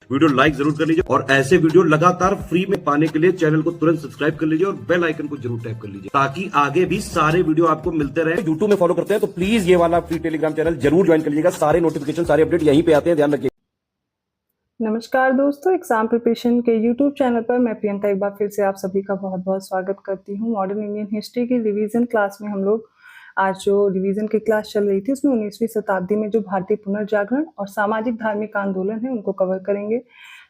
Video like जरूर कर लीजिए और ऐसे वीडियो लगातार फ्री में पाने के लिए चैनल को तुरंत सब्सक्राइब कर लीजिए और बेल आइकन को जरूर टैप कर लीजिए ताकि आगे भी सारे वीडियो आपको मिलते रहे। यूट्यूब में फॉलो करते हैं तो प्लीज ये वाला फ्री टेलीग्राम चैनल जरूर ज्वाइन कर लीजिएगा। सारे नोटिफिकेशन सारे अपडेट यहीं पे आते हैं, ध्यान रखिए। नमस्कार दोस्तों, एग्जाम प्रिपरेशन के यूट्यूब चैनल पर मैं प्रियंका एक बार फिर से आप सभी का बहुत बहुत स्वागत करती हूं। मॉडर्न इंडियन हिस्ट्री की रिवीजन क्लास में हम लोग आज जो रिवीजन की क्लास चल रही थी उसमें 19वीं शताब्दी में जो भारतीय पुनर्जागरण और सामाजिक धार्मिक आंदोलन है उनको कवर करेंगे।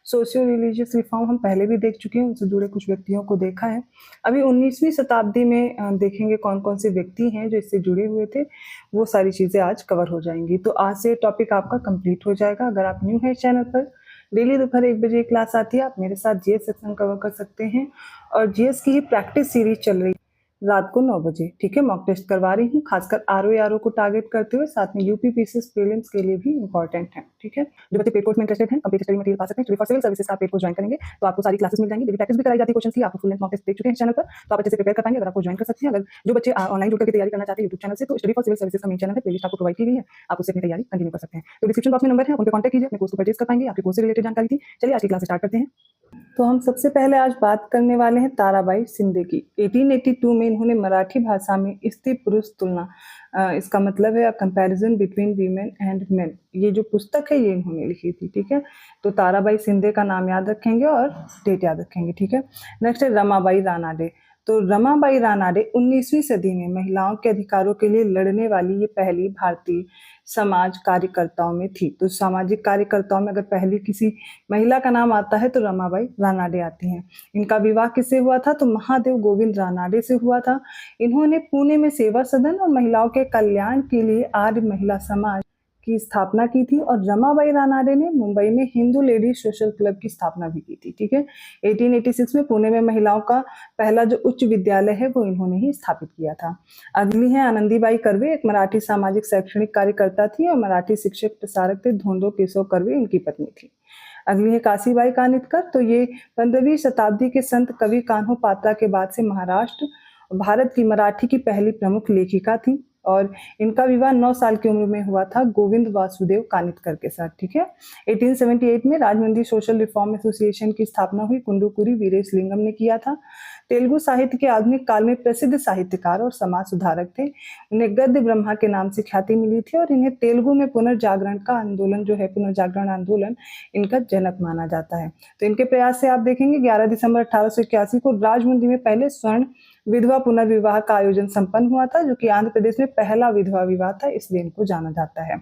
सोशियो रिलीजियस रिफॉर्म हम पहले भी देख चुके हैं, उनसे जुड़े कुछ व्यक्तियों को देखा है। अभी 19वीं शताब्दी में देखेंगे कौन कौन से व्यक्ति हैं जो इससे जुड़े हुए थे, वो सारी चीज़ें आज कवर हो जाएंगी। तो आज से टॉपिक आपका कंप्लीट हो जाएगा। अगर आप न्यू है चैनल पर, डेली दोपहर 1 बजे क्लास आती है, आप मेरे साथ जीएस सेक्शन कवर कर सकते हैं और जीएस की ही प्रैक्टिस सीरीज चल रही है रात को 9 बजे, ठीक है। मॉक टेस्ट करवा रही हूँ, खासकर आरओ को टारगेट करते हुए, साथ में यूपी पीसीएस प्रीलिम्स के लिए भी इंपॉर्टेंट है, ठीक है। जो बच्चे पेड कोर्स में इंटरेस्टेड हैं, कंप्लीट स्टडी मटेरियल पा सकते हैं। फॉर सिविल सर्विसेज का पेड कोर्स ज्वाइन करेंगे तो आपको सारी क्लासेस मिल जाएंगी, डेली प्रैक्टिस भी कराई जाती है क्वेश्चन की। आपको फुल लेंथ मॉक टेस्ट देख चुके हैं चैनल पर, तो आप अच्छे से प्रिपेयर कर पाएंगे। अगर आपको ज्वाइन कर सकते हैं, अगर जो बच्चे ऑनलाइन जुड़ करके तैयारी करना चाहते हैं यूट्यूब चैनल से, तो स्टडी फॉर सिविल सर्विसेज का मेन चैनल है, प्लेलिस्ट आपको प्रोवाइड की गई है, आप उससे अपनी तैयारी कंटिन्यू कर सकते हैं। तो डिस्क्रिप्शन बॉक्स में नंबर है, उन पर कॉन्टैक्ट कीजिए, अपने कोर्स को परचेज कर पाएंगे। आपके कोर्स से रिलेटेड जानकारी थी। चलिए आज की क्लास स्टार्ट करते हैं। तो हम सबसे पहले आज बात करने वाले हैं ताराबाई शिंदे की। 1882 में इन्होंने मराठी भाषा में स्त्री पुरुष तुलना, इसका मतलब है comparison between women and main, ये जो पुस्तक है ये इन्होंने लिखी थी, ठीक है। तो ताराबाई शिंदे का नाम याद रखेंगे और डेट याद रखेंगे, ठीक है। नेक्स्ट है रमाबाई रानाडे। तो रमाबाई रानाडे 19वीं सदी में महिलाओं के अधिकारों के लिए लड़ने वाली ये पहली भारतीय समाज कार्यकर्ताओं में थी। तो सामाजिक कार्यकर्ताओं में अगर पहली किसी महिला का नाम आता है तो रमाबाई रानाडे आती हैं। इनका विवाह किससे हुआ था? तो महादेव गोविंद रानाडे से हुआ था। इन्होंने पुणे में सेवा सदन और महिलाओं के कल्याण के लिए आर्य महिला समाज की स्थापना की थी और रमाबाई रानाडे ने मुंबई में हिंदू लेडीज सोशल क्लब की स्थापना भी की थी, ठीक है। 1886 में पुणे में महिलाओं का पहला जो उच्च विद्यालय है वो इन्होंने ही स्थापित किया था। अगली है आनंदीबाई कर्वे, एक मराठी सामाजिक शैक्षणिक कार्यकर्ता थी और मराठी शिक्षक प्रसारक थे। धोंडो केशव कर्वे इनकी पत्नी थी। अगली है काशीबाई कानितकर। तो ये 15वीं शताब्दी के संत कवि कान्हो पात्रा के बाद से महाराष्ट्र भारत की मराठी की पहली प्रमुख लेखिका थी और इनका विवाह 9 साल की उम्र में हुआ था गोविंद वासुदेव कानितकर के साथ, ठीक है। 1878 में राजमंड्री सोशल रिफॉर्म एसोसिएशन की स्थापना हुई, कुंडुकुरी वीरेशलिंगम ने किया था। तेलुगु साहित्य के आधुनिक काल में प्रसिद्ध साहित्यकार और समाज सुधारक थे। उन्हें गद्य ब्रह्मा के नाम से ख्याति मिली थी और इन्हें तेलुगु में पुनर्जागरण का आंदोलन जो है, पुनर्जागरण आंदोलन, इनका जनक माना जाता है। तो इनके प्रयास से आप देखेंगे 11 दिसंबर 1881 को राजमुंद्री में पहले स्वर्ण विधवा पुनर्विवाह का आयोजन संपन्न हुआ था, जो कि आंध्र प्रदेश में पहला विधवा विवाह था, इसलिए इनको जाना जाता है।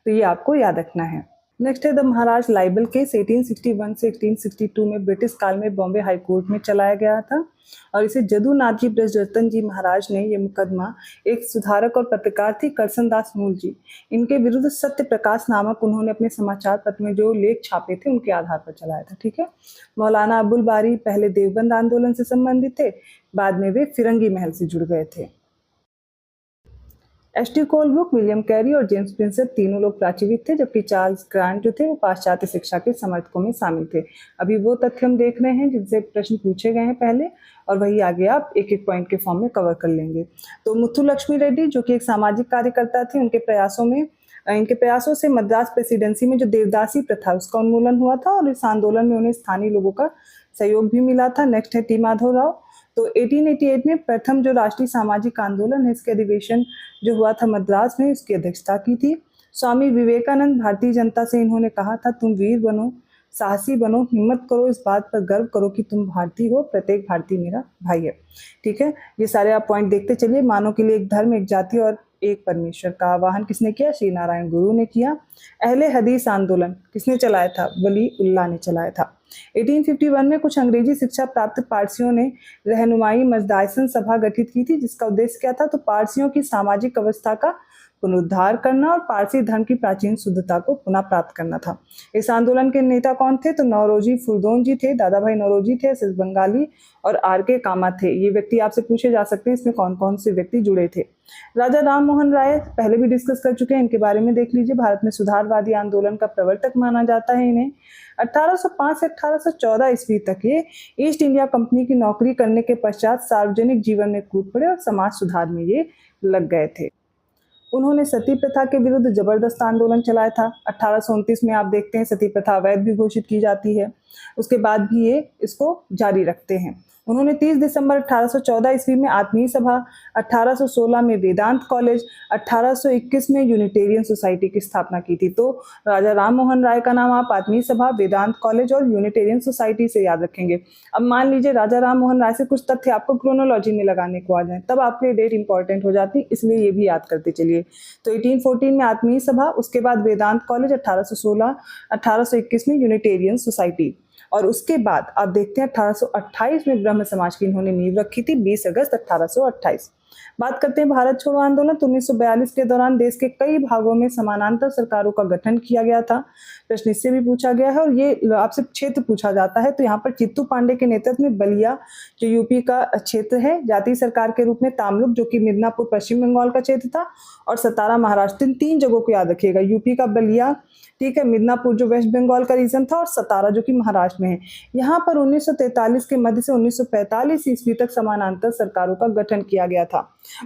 तो ये आपको याद रखना है। नेक्स्ट है द महाराज लाइबल केस। 1861 से 1862 में ब्रिटिश काल में बॉम्बे हाई कोर्ट में चलाया गया था और इसे जदुनाथ जी ब्रजरतन जी महाराज ने, ये मुकदमा एक सुधारक और पत्रकार थी करसन दास मूल जी, इनके विरुद्ध सत्य प्रकाश नामक उन्होंने अपने समाचार पत्र में जो लेख छापे थे उनके आधार पर चलाया था, ठीक है। मौलाना अबुल बारी पहले देवबंद आंदोलन से संबंधित थे, बाद में वे फिरंगी महल से जुड़ गए थे। एस.टी. कोलब्रुक, विलियम कैरी और जेम्स प्रिंसेप तीनों लोग प्राचीविद थे, जबकि चार्ल्स ग्रांट जो थे वो पाश्चात्य शिक्षा के समर्थकों में शामिल थे। अभी वो तथ्य हम देख रहे हैं जिनसे प्रश्न पूछे गए हैं पहले, और वही आगे आप एक एक पॉइंट के फॉर्म में कवर कर लेंगे। तो मुथुलक्ष्मी रेड्डी जो कि एक सामाजिक कार्यकर्ता थी, इनके प्रयासों से मद्रास प्रेसिडेंसी में जो देवदासी प्रथा उसका उन्मूलन हुआ था और इस आंदोलन में उन्हें स्थानीय लोगों का सहयोग भी मिला था। नेक्स्ट है टी माधव राव। तो 1888 में प्रथम जो राष्ट्रीय सामाजिक आंदोलन है, इसके अधिवेशन जो हुआ था मद्रास में, इसकी अध्यक्षता की थी। स्वामी विवेकानंद, भारतीय जनता से इन्होंने कहा था, तुम वीर बनो, साहसी बनो, हिम्मत करो, इस बात पर गर्व करो कि तुम भारतीय हो, प्रत्येक भारतीय मेरा भाई है, ठीक है। ये सारे आप पॉइंट देखते चलिए। मानव के लिए एक धर्म, एक जाति और एक परमेश्वर का आह्वान किसने किया? श्री नारायण गुरु ने किया। अहले हदीस आंदोलन किसने चलाया था? वली उल्लाह ने चलाया था। 1851 में कुछ अंग्रेजी शिक्षा प्राप्त पारसियों ने रहनुमाई मजदायसन सभा गठित की थी, जिसका उद्देश्य क्या था? तो पारसियों की सामाजिक अवस्था का पुनरुद्धार करना और पारसी धर्म की प्राचीन शुद्धता को पुनः प्राप्त करना था। इस आंदोलन के नेता कौन थे? तो नौरोजी फुरदोन जी थे, दादा भाई नौरोजी थे, एस बंगाली और आर.के. कामा थे। ये व्यक्ति आपसे पूछे जा सकते हैं, इसमें कौन कौन से व्यक्ति जुड़े थे। राजा राम मोहन राय पहले भी डिस्कस कर चुके हैं, इनके बारे में देख लीजिए। भारत में सुधारवादी आंदोलन का प्रवर्तक माना जाता है इन्हें। 1805 से 1814 ईस्वी तक ये ईस्ट इंडिया कंपनी की नौकरी करने के पश्चात सार्वजनिक जीवन में कूद पड़े और समाज सुधार में ये लग गए थे। उन्होंने सती प्रथा के विरुद्ध जबरदस्त आंदोलन चलाया था। 1829 में आप देखते हैं सती प्रथा अवैध भी घोषित की जाती है, उसके बाद भी ये इसको जारी रखते हैं। उन्होंने 30 दिसंबर 1814 ईस्वी में आत्मीय सभा, 1816 में वेदांत कॉलेज, 1821 में यूनिटेरियन सोसाइटी की स्थापना की थी। तो राजा राम मोहन राय का नाम आप आत्मीय सभा, वेदांत कॉलेज और यूनिटेरियन सोसाइटी से याद रखेंगे। अब मान लीजिए राजा राम मोहन राय से कुछ तथ्य आपको क्रोनोलॉजी में लगाने को आ जाए, तब आपके डेट इंपॉर्टेंट हो जाती, इसलिए ये भी याद करते चलिए। तो 1814 में आत्मीय सभा, उसके बाद वेदांत कॉलेज, 1816, 1821 में यूनिटेरियन सोसाइटी, और उसके बाद आप देखते हैं 1828 में ब्रह्म समाज की इन्होंने नींव रखी थी, 20 अगस्त 1828। बात करते हैं भारत छोड़ो आंदोलन। तो 1942 के दौरान देश के कई भागों में समानांतर सरकारों का गठन किया गया था। प्रश्न इससे भी पूछा गया है और ये आपसे क्षेत्र पूछा जाता है। तो यहाँ पर चित्तू पांडे के नेतृत्व में बलिया जो यूपी का क्षेत्र है जातीय सरकार के रूप में, तामलुक जो कि मिदनापुर पश्चिम बंगाल का क्षेत्र था, और सतारा महाराष्ट्र। इन 3 जगहों को याद रखिएगा, यूपी का बलिया, ठीक है, मिदनापुर जो वेस्ट बंगाल का रीजन था, और सतारा जो कि महाराष्ट्र में है। यहाँ पर 1943 के मध्य से 1945 ईस्वी तक समानांतर सरकारों का गठन किया गया था।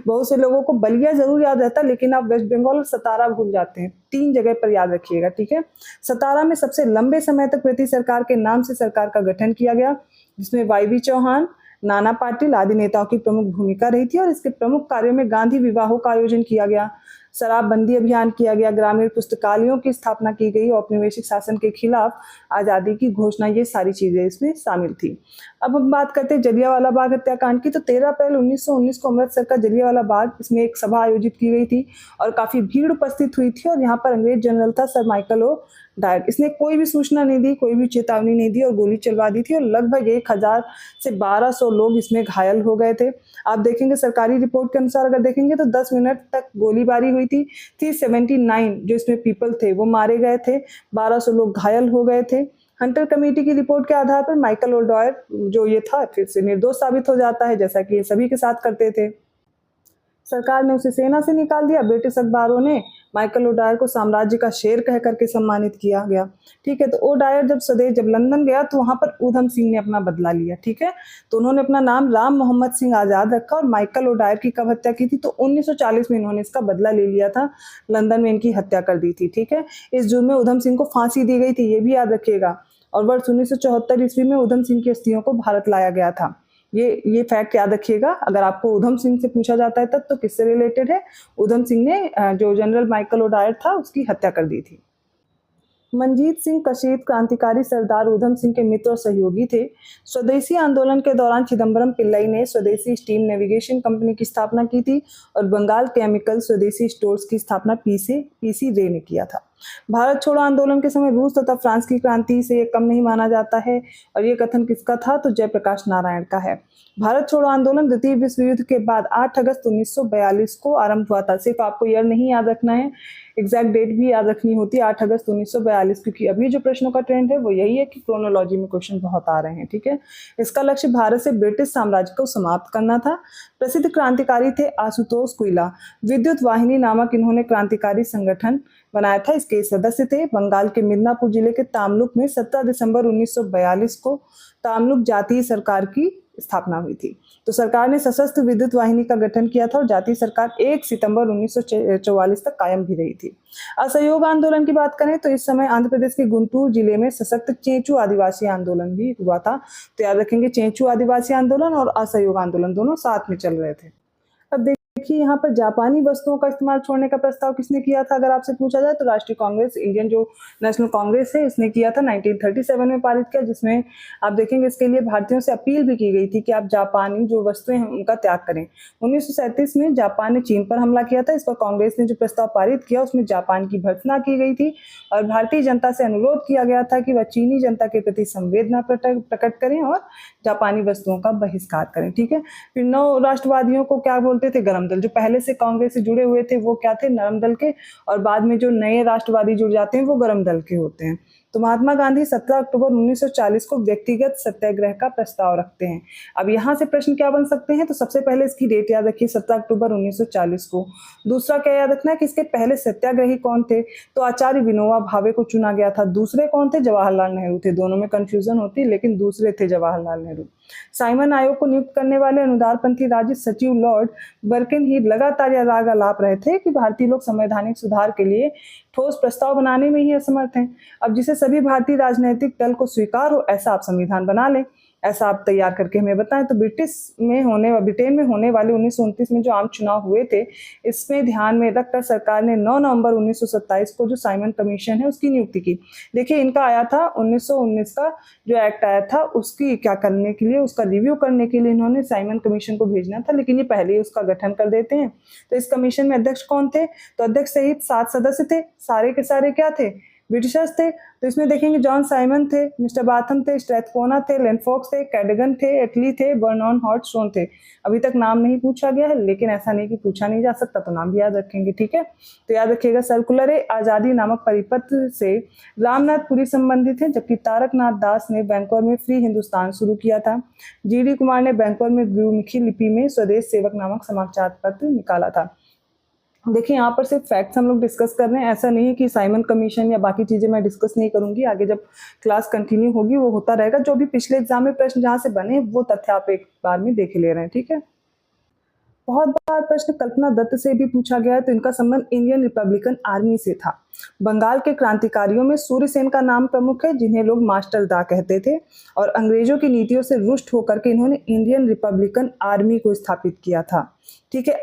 बहुत से लोगों को बलिया जरूर याद रहता है, लेकिन आप वेस्ट बंगाल और सतारा भूल जाते हैं। 3 जगह पर याद रखिएगा, ठीक है। सतारा में सबसे लंबे समय तक प्रति सरकार के नाम से सरकार का गठन किया गया, जिसमें वाईवी चौहान, नाना पाटिल आदि नेताओं की प्रमुख भूमिका रही थी, और इसके प्रमुख कार्यों में गांधी विवाहों का आयोजन किया गया, शराबबंदी अभियान किया गया, ग्रामीण पुस्तकालयों की स्थापना की गई, औपनिवेशिक शासन के खिलाफ आज़ादी की घोषणा, ये सारी चीजें इसमें शामिल थी। अब हम बात करते हैं जलियांवाला बाग हत्याकांड की। तो 13 अप्रैल 1919 को अमृतसर का जलियांवाला बाग, इसमें एक सभा आयोजित की गई थी और काफी भीड़ उपस्थित हुई थी, और यहाँ पर अंग्रेज जनरल था सर माइकल ओ डायर। इसने कोई भी सूचना नहीं दी, कोई भी चेतावनी नहीं दी और गोली चलवा दी थी, और लगभग 1000 से 1200 लोग इसमें घायल हो गए थे। आप देखेंगे सरकारी रिपोर्ट के अनुसार अगर देखेंगे तो 10 मिनट तक गोलीबारी हुई थी। 379 जो इसमें पीपल थे वो मारे गए थे, 1200 लोग घायल हो गए थे। हंटर कमेटी की रिपोर्ट के आधार पर माइकल ओ डायर जो ये था फिर से निर्दोष साबित हो जाता है, जैसा कि ये सभी के साथ करते थे। सरकार ने उसे सेना से निकाल दिया। ब्रिटिश अखबारों ने माइकल ओ डायर को साम्राज्य का शेर कह करके सम्मानित किया गया, ठीक है। तो ओ डायर जब स्वदेश जब लंदन गया तो वहां पर ऊधम सिंह ने अपना बदला लिया, ठीक है। तो उन्होंने अपना नाम राम मोहम्मद सिंह आजाद रखा, और माइकल ओ डायर की कब हत्या की थी, तो 1940 में इन्होंने इसका बदला ले लिया था, लंदन में इनकी हत्या कर दी थी, ठीक है। इस जुर्म में ऊधम सिंह को फांसी दी गई थी, ये भी याद रखिएगा। और वर्ष 1974 ईस्वी में ऊधम सिंह की अस्थियों को भारत लाया गया था। ये फैक्ट याद रखिएगा, अगर आपको ऊधम सिंह से पूछा जाता है तब तो किससे रिलेटेड है, ऊधम सिंह ने जो जनरल माइकल ओ डायर था उसकी हत्या कर दी थी। मंजीत सिंह कशीत क्रांतिकारी सरदार ऊधम सिंह के मित्र और सहयोगी थे। स्वदेशी आंदोलन के दौरान चिदम्बरम पिल्लई ने स्वदेशी स्टीम नेविगेशन कंपनी की स्थापना की थी, और बंगाल केमिकल स्वदेशी स्टोर्स की स्थापना पीसी रे ने किया था। भारत छोड़ो आंदोलन के समय रूस तथा फ्रांस की क्रांति से ये कम नहीं माना जाता है, और ये कथन किसका था, तो जयप्रकाश नारायण का है। भारत छोड़ो आंदोलन द्वितीय विश्व युद्ध के बाद 8 अगस्त 1942 को आरंभ हुआ था। सिर्फ आपको ईयर नहीं याद रखना है, एग्जैक्ट डेट भी याद रखनी होती है, 8 अगस्त 1942, क्योंकि अभी जो प्रश्नों का ट्रेंड है वो यही है कि क्रोनोलॉजी में क्वेश्चन बहुत आ रहे हैं, ठीक है। इसका लक्ष्य भारत से ब्रिटिश साम्राज्य को समाप्त करना था। प्रसिद्ध क्रांतिकारी थे आशुतोष कुइला। विद्युत वाहिनी नामक इन्होंने क्रांतिकारी संगठन बनाया था, इसके सदस्य थे। बंगाल के मिदनापुर जिले के तामलुक में 17 दिसंबर 1942 को तामलुक जातीय सरकार की स्थापना हुई थी। तो सरकार ने सशस्त्र विद्युत वाहिनी का गठन किया था, और जातीय सरकार 1 सितंबर 1944 तक कायम भी रही थी। असहयोग आंदोलन की बात करें तो इस समय आंध्र प्रदेश के गुंटूर जिले में सशक्त चेंचू आदिवासी आंदोलन भी हुआ था। तो याद रखेंगे, चेंचू आदिवासी आंदोलन और असहयोग आंदोलन दोनों साथ में चल रहे थे। अब देखिए यहाँ पर जापानी वस्तुओं का इस्तेमाल छोड़ने का प्रस्ताव किसने किया था, अगर आपसे पूछा जाए तो राष्ट्रीय कांग्रेस, इंडियन जो नेशनल कांग्रेस है, इसने किया था। 1937 में पारित किया, जिसमें आप देखेंगे इसके लिए भारतीयों से अपील भी की गई थी कि आप जापानी जो वस्तुएं हैं उनका त्याग करें। 1937 में जापान ने चीन पर हमला किया था। इस पर कांग्रेस ने जो प्रस्ताव पारित किया उसमें जापान की भर्त्सना की गई थी, और भारतीय जनता से अनुरोध किया गया था कि वह चीनी जनता के प्रति संवेदना प्रकट करें और जापानी वस्तुओं का बहिष्कार करें, ठीक है। फिर 9 राष्ट्रवादियों को क्या बोलते थे, गरम दल। जो पहले से कांग्रेस से जुड़े हुए थे वो क्या थे, नरम दल के, और बाद में जो नए राष्ट्रवादी जुड़ जाते हैं वो गरम दल के होते हैं। तो महात्मा गांधी 17 अक्टूबर 1940 को व्यक्तिगत सत्याग्रह का प्रस्ताव रखते हैं। अब यहाँ से प्रश्न क्या बन सकते हैं, तो सबसे पहले इसकी डेट याद रखिए 17 अक्टूबर 1940 को। दूसरा क्या याद रखना है कि इसके पहले सत्याग्रही कौन थे, तो आचार्य विनोबा भावे को चुना गया था। दूसरे कौन थे, जवाहरलाल नेहरू थे। दोनों में कंफ्यूजन होती, लेकिन दूसरे थे जवाहरलाल नेहरू। साइमन आयोग को नियुक्त करने वाले अनुदारपंथी राज्य सचिव लॉर्ड बर्किनहीड लगातार यह राग आलाप रहे थे कि भारतीय लोग संवैधानिक सुधार के लिए ठोस प्रस्ताव बनाने में ही असमर्थ हैं। अब जिसे सभी भारतीय राजनीतिक दल को स्वीकार हो, ऐसा आप संविधान बना लें, ऐसा आप तैयार करके हमें बताएं। तो ब्रिटेन में होने वाले 1929 में जो आम चुनाव हुए थे, इसमें ध्यान में रखकर सरकार ने 9 नवंबर 1927 को जो साइमन कमीशन है उसकी नियुक्ति की। देखिए, इनका आया था 1919 का जो एक्ट आया था, उसकी क्या करने के लिए, उसका रिव्यू करने के लिए इन्होंने साइमन कमीशन को भेजना था, लेकिन ये पहले ही उसका गठन कर देते हैं। तो इस कमीशन में अध्यक्ष कौन थे, तो अध्यक्ष सहित 7 सदस्य थे। सारे के सारे क्या थे, ब्रिटिशर्स थे। तो इसमें देखेंगे जॉन साइमन थे, मिस्टर बाथम थे, स्ट्रैथफोना थे, लेनफॉक्स थे, कैडगन थे, एटली थे, बर्नॉन हॉटस्टोन थे। अभी तक नाम नहीं पूछा गया है, लेकिन ऐसा नहीं कि पूछा नहीं जा सकता, तो नाम भी याद रखेंगे, ठीक है। तो याद रखिएगा, सर्कुलर आजादी नामक परिपत्र से रामनाथ पुरी संबंधित है, जबकि तारकनाथ दास ने बैंकॉक में फ्री हिंदुस्तान शुरू किया था। GD कुमार ने बैंकॉक में गुरुमुखी लिपि में स्वदेश सेवक नामक समाचार पत्र निकाला था। देखिए, यहाँ पर सिर्फ फैक्ट्स हम लोग डिस्कस कर रहे हैं, ऐसा नहीं है कि साइमन कमीशन या बाकी चीजें मैं डिस्कस नहीं करूंगी। आगे जब क्लास कंटिन्यू होगी वो होता रहेगा। जो भी पिछले एग्जाम में प्रश्न जहाँ से बने वो तथ्य आप एक बार में देख ले रहे हैं, ठीक है। बहुत बार प्रश्न कल्पना दत्त से भी पूछा गया है, तो इनका संबंध इंडियन रिपब्लिकन आर्मी से था। बंगाल के क्रांतिकारियों में सूर्य सेन का नाम प्रमुख है, जिन्हें लोग मास्टर दा कहते थे, और अंग्रेजों की नीतियों से रुष्ट होकर के इन्होंने इंडियन रिपब्लिकन आर्मी को स्थापित किया था, ठीक है।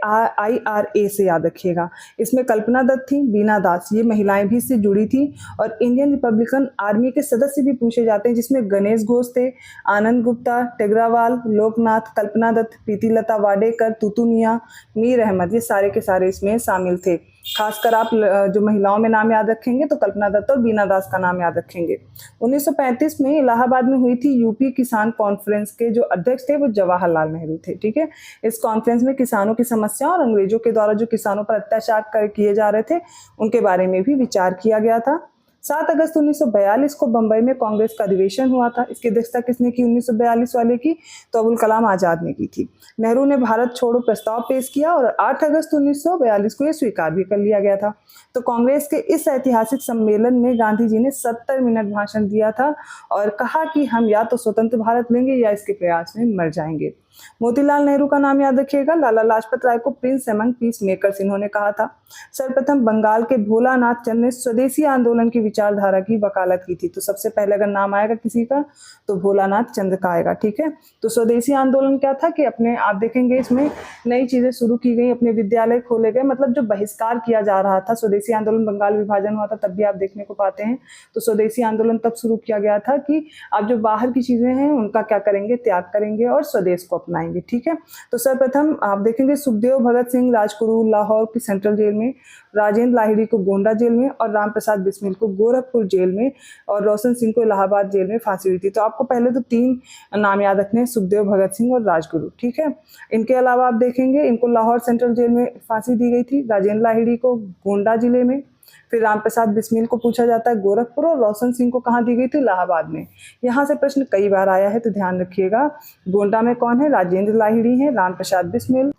IRA से याद रखिएगा। इसमें कल्पना दत्त थी, बीना दास, ये महिलाएं भी इससे जुड़ी थी। और इंडियन रिपब्लिकन आर्मी के सदस्य भी पूछे जाते हैं, जिसमें गणेश घोष थे, आनंद गुप्ता, टेगरावाल, लोकनाथ, कल्पना दत्त, प्रीतिलता वाडेकर, तुतु मियां, मीर अहमद, ये सारे के सारे इसमें शामिल थे। खासकर आप जो महिलाओं में नाम याद रखेंगे तो कल्पना दत्त और बीना दास का नाम याद रखेंगे। 1935 में इलाहाबाद में हुई थी यूपी किसान कॉन्फ्रेंस के जो अध्यक्ष थे वो जवाहरलाल नेहरू थे, ठीक है। इस कॉन्फ्रेंस में किसानों की समस्याओं और अंग्रेजों के द्वारा जो किसानों पर अत्याचार किए जा रहे थे उनके बारे में भी विचार किया गया था। 7 अगस्त 1942 को बंबई में कांग्रेस का अधिवेशन हुआ था। इसकी अध्यक्षता किसने की 1942 वाले की, तो अबुल कलाम आजाद ने की थी। नेहरू ने भारत छोड़ो प्रस्ताव पेश किया और 8 अगस्त 1942 को यह स्वीकार भी कर लिया गया था। तो कांग्रेस के इस ऐतिहासिक सम्मेलन में गांधी जी ने 70 मिनट भाषण दिया था और कहा कि हम या तो स्वतंत्र भारत लेंगे या इसके प्रयास में मर जाएंगे। मोतीलाल नेहरू का नाम याद रखिएगा। लाला लाजपत राय को प्रिंस एमंग पीस मेकर्स इन्होंने कहा था। सर्वप्रथम बंगाल के भोलानाथ चंद ने स्वदेशी आंदोलन की विचारधारा की वकालत की थी। तो सबसे पहले अगर नाम आएगा किसी का तो भोलानाथ चंद का आएगा, ठीक है। तो स्वदेशी आंदोलन क्या था कि अपने आप देखेंगे इसमें नई चीजें शुरू की गई, अपने विद्यालय खोले गए, मतलब जो बहिष्कार किया जा रहा था। स्वदेशी आंदोलन बंगाल विभाजन हुआ था तब भी आप देखने को पाते हैं। तो स्वदेशी आंदोलन तब शुरू किया गया था कि आप जो बाहर की चीजें हैं उनका क्या करेंगे, त्याग करेंगे और स्वदेश को अपनाएंगे, ठीक है। तो सर्वप्रथम आप देखेंगे सुखदेव भगत सिंह राजगुरु लाहौर की सेंट्रल जेल में, राजेंद्र लाहिड़ी को गोंडा जेल में और राम प्रसाद बिस्मिल को गोरखपुर जेल में और रोशन सिंह को इलाहाबाद जेल में फांसी हुई थी। तो आपको पहले तो 3 नाम याद रखने हैं, सुखदेव भगत सिंह और राजगुरु, ठीक है। इनके अलावा आप देखेंगे इनको लाहौर सेंट्रल जेल में फांसी दी गई थी, राजेंद्र लाहिड़ी को गोंडा जिले में, फिर राम प्रसाद बिस्मिल को पूछा जाता है गोरखपुर और रोशन सिंह को कहाँ दी गई थी, इलाहाबाद में। यहाँ से प्रश्न कई बार आया है तो ध्यान रखिएगा। गोंडा में कौन है, राजेंद्र लाहिड़ी है, राम प्रसाद बिस्मिल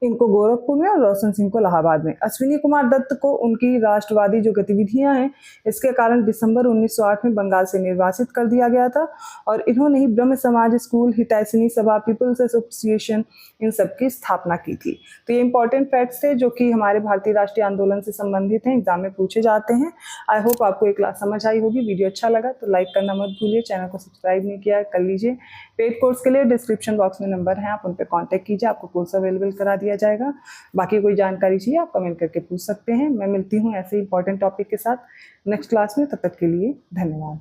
इनको गोरखपुर में और रोशन सिंह को इलाहाबाद में। अश्विनी कुमार दत्त को उनकी राष्ट्रवादी जो गतिविधियां हैं इसके कारण दिसंबर 1908 में बंगाल से निर्वासित कर दिया गया था और इन्होंने ही ब्रह्म समाज स्कूल, हितैषणी सभा, पीपल्स एसोसिएशन इन सब की स्थापना की थी। तो ये इंपॉर्टेंट फैक्ट्स थे जो कि हमारे भारतीय राष्ट्रीय आंदोलन से संबंधित हैं, एग्जाम में पूछे जाते हैं। आई होप आपको ये क्लास समझ आई होगी। वीडियो अच्छा लगा तो लाइक करना मत भूलिए, चैनल को सब्सक्राइब नहीं किया कर लीजिए। पेड कोर्स के लिए डिस्क्रिप्शन बॉक्स में नंबर है, आप उन पर कॉन्टैक्ट कीजिए, आपको कोर्स अवेलेबल करा दिया जाएगा। बाकी कोई जानकारी चाहिए आप कमेंट करके पूछ सकते हैं। मैं मिलती हूँ ऐसे इंपॉर्टेंट टॉपिक के साथ नेक्स्ट क्लास में, तब तक के लिए धन्यवाद।